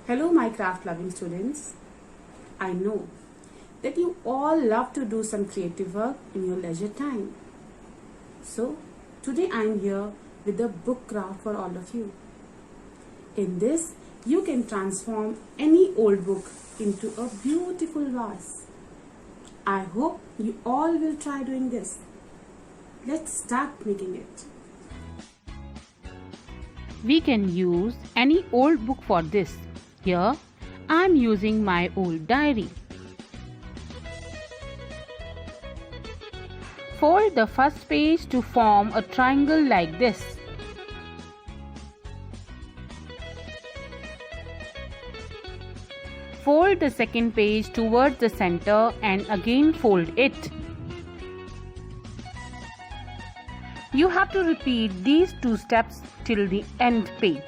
Hello, my craft loving students. I know that you all love to do some creative work in your leisure time. So, today I am here with a book craft for all of you. In this, you can transform any old book into a beautiful vase. I hope you all will try doing this. Let's start making it. We can use any old book for this. Here, I am using my old diary. Fold the first page to form a triangle like this. Fold the second page towards the center and again fold it. You have to repeat these two steps till the end page.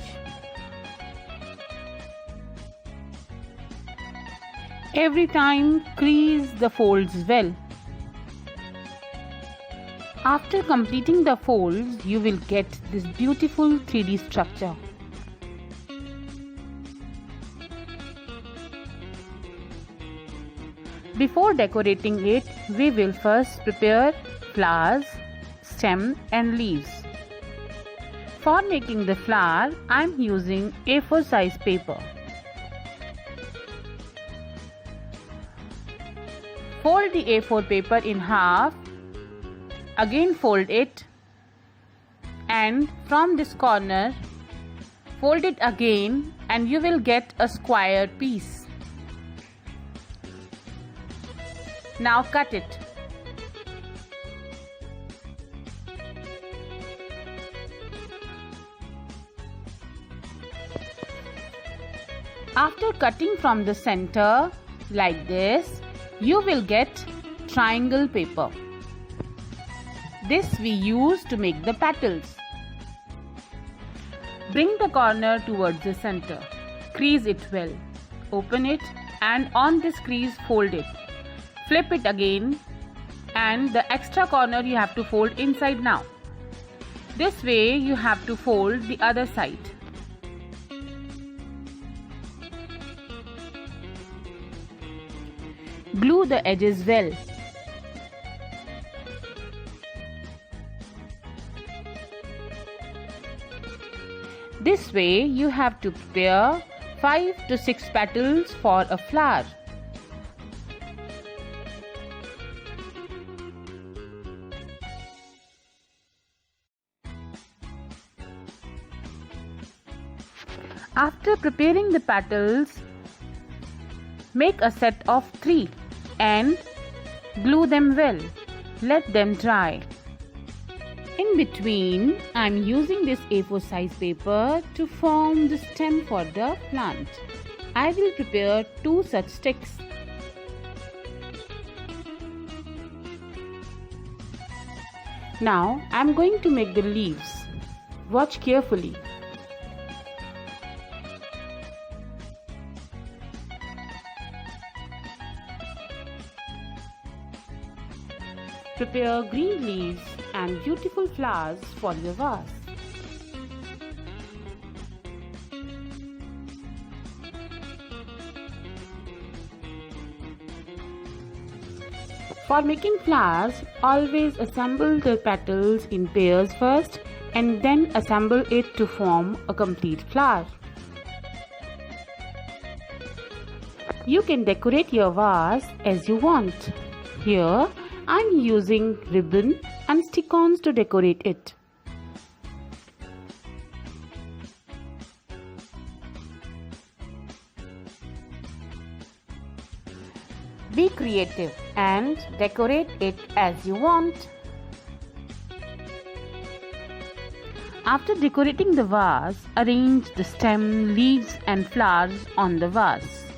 Every time crease the folds well. After completing the folds, you will get this beautiful 3D structure. Before decorating it, we will first prepare flowers, stem and leaves. For making the flower, I am using A4 size paper. Fold the A4 paper in half, again fold it, and from this corner fold it again and you will get a square piece. Now cut it. After cutting from the center like this, you will get triangle paper. This we use to make the petals. Bring the corner towards the center. Crease it well. Open it and on this crease fold it. Flip it again and the extra corner you have to fold inside now. This way you have to fold the other side. Glue the edges well. This way you have to prepare 5 to 6 petals for a flower. After preparing the petals, make a set of 3 and glue them well. Let them dry. In between, I am using this A4 size paper to form the stem for the plant. I will prepare 2 such sticks. Now I am going to make the leaves. Watch carefully. Prepare green leaves and beautiful flowers for your vase. For making flowers, always assemble the petals in pairs first and then assemble it to form a complete flower. You can decorate your vase as you want. Here, I am using ribbon and stick-ons to decorate it. Be creative and decorate it as you want. After decorating the vase, arrange the stem, leaves and flowers on the vase.